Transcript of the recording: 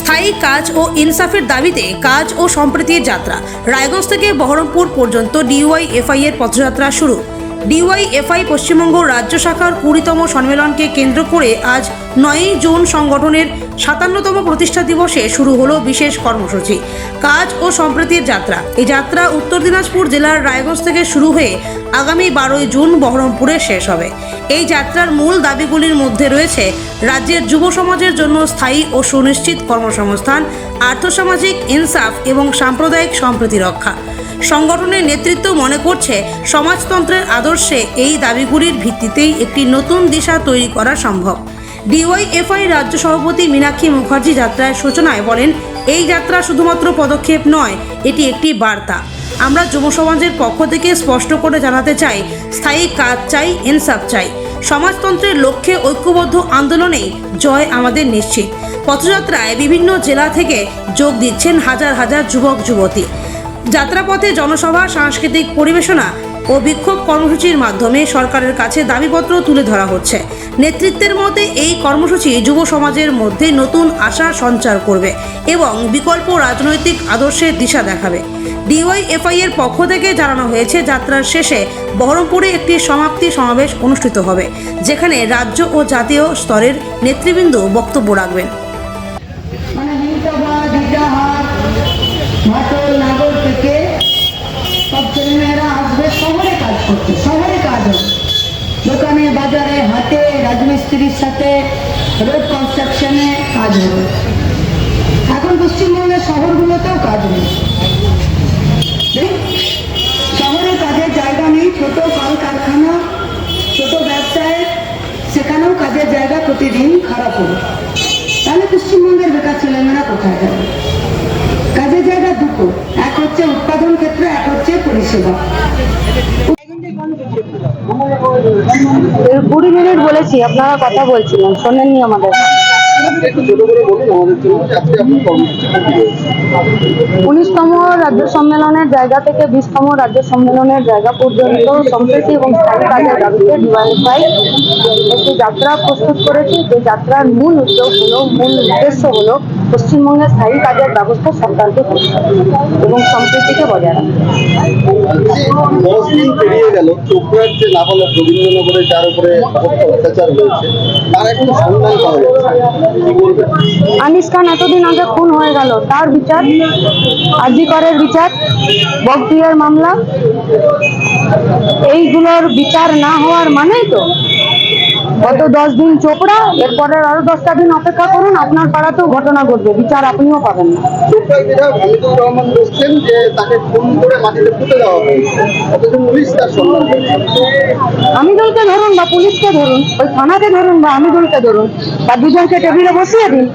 স্থায়ী কাজ ও ইনসাফের দাবিতে কাজ ও সম্প্রীতির যাত্রা। রায়গঞ্জ থেকে বহরমপুর পর্যন্ত ডিওয়াইএফআই এর পথযাত্রা শুরু। ডিওয়াইএফআই পশ্চিমবঙ্গ রাজ্য শাখার 20তম সম্মেলনকে কেন্দ্র করে আজ 9ই জুন সংগঠনের 57তম প্রতিষ্ঠা দিবসে শুরু হলো বিশেষ কর্মসূচি কাজ ও সম্প্রীতির যাত্রা। এই যাত্রা উত্তর দিনাজপুর জেলার রায়গঞ্জ থেকে শুরু হয়ে আগামী 12ই জুন বহরমপুরে শেষ হবে। এই যাত্রার মূল দাবিগুলির মধ্যে রয়েছে রাজ্যের যুব সমাজের জন্য স্থায়ী ও সুনিশ্চিত কর্মসংস্থান, আর্থসামাজিক ইনসাফ এবং সাম্প্রদায়িক সম্প্রীতি রক্ষা। সংগঠনের নেতৃত্ব মনে করছে সমাজতন্ত্রের আদর্শে এই দাবিগুলির ভিত্তিতেই একটি নতুন দিশা তৈরি করা সম্ভব। ডিওয়াইএফআই রাজ্য সভাপতি মীনাক্ষী মুখার্জি যাত্রার সূচনায় বলেন, এই যাত্রা শুধুমাত্র পদক্ষেপ নয়, এটি একটি বার্তা। আমরা যুব সমাজের পক্ষ থেকে স্পষ্ট করে জানাতে চাই, স্থায়ী কাজ চাই, ইনসাফ চাই। সমাজতন্ত্রের লক্ষ্যে ঐক্যবদ্ধ আন্দোলনেই জয় আমাদের নিশ্চিত। পথযাত্রায় বিভিন্ন জেলা থেকে যোগ দিচ্ছেন হাজার হাজার যুবক যুবতী। যাত্রাপথে জনসভা, সাংস্কৃতিক পরিবেশনা ও বিক্ষোভ কর্মসূচির মাধ্যমে সরকারের কাছে দাবিপত্র তুলে ধরা হচ্ছে। নেতৃত্বের মতে এই কর্মসূচি যুব সমাজের মধ্যে নতুন আশা সঞ্চার করবে এবং বিকল্প রাজনৈতিক আদর্শের দিশা দেখাবে। ডিওয়াইএফআই এর পক্ষ থেকে জানানো হয়েছে, যাত্রার শেষে বহরমপুরে একটি সমাপ্তি সমাবেশ অনুষ্ঠিত হবে, যেখানে রাজ্য ও জাতীয় স্তরের নেতৃবৃন্দ বক্তব্য রাখবেন। নগর থেকে সব ছেলেমেয়েরা আসবে শহরে কাজ করতে, শহরে কাজ হবে, দোকানে বাজারে হাটে রাজমিস্ত্রির সাথে রোড কনস্ট্রাকশনে কাজ হবে। এখন পশ্চিমবঙ্গের শহরগুলোতেও কাজ নেই, শহরে কাজের জায়গা নেই। ছোট কলকারখানা, ছোট ব্যবসায়, সেখানেও কাজের জায়গা প্রতিদিন খারাপ হবে। তাহলে পশ্চিমবঙ্গের বেকার ছেলেমেয়েরা কোথায় যাবে? কাজের জায়গা দুটো, এক হচ্ছে উৎপাদন ক্ষেত্র, এক হচ্ছে পরিষেবা। 20 মিনিট বলেছি, আপনারা কথা বলছিলেন, শোনেননি আমাদের। 19তম রাজ্য সম্মেলনের জায়গা থেকে 20তম রাজ্য সম্মেলনের জায়গা পর্যন্ত সম্প্রীতি এবং স্থায়ী কাজের দাবিতে ডিওয়াইএফআই একটি যাত্রা প্রস্তুত করেছে। যে যাত্রার মূল উদ্যোগ হলো, মূল উদ্দেশ্য হলো পশ্চিমবঙ্গের স্থায়ী কাজের ব্যবস্থা সরকারকে করতে এবং সম্প্রীতিকে বজায় রাখতে। 10 দিন পেরিয়ে গেল, চোপড়ার যে নাবালক রবীন্দ্রনগরে যার উপরে অত্যাচার হয়েছে, তার এখন সন্ধান পাওয়া যাচ্ছে, কি বলবেন? আনিস খান এতদিন আগে খুন হয়ে গেল, তার বিচার, আরজি করের বিচার, বগবিয়ার মামলা, এইগুলোর বিচার না হওয়ার মানেই তো গত 10 দিন চোপড়া, এরপরের আরো 10টা দিন অপেক্ষা করুন, আপনার পাড়াতেও ঘটনা ঘটবে, বিচার আপনিও পাবেন না। চোপড়ার বিধায়ক হামিদুর রহমান বলছেন যে তাকে খুন করে মাটিতে পুঁতে দেওয়া হয়েছে, অথচ পুলিশ তার সন্ধান করছে। হামিদুলকে ধরুন বা পুলিশকে ধরুন, ওই থানাকে ধরুন বা হামিদুলকে ধরুন, বা দুজনকে টেবিলে বসিয়ে দিন।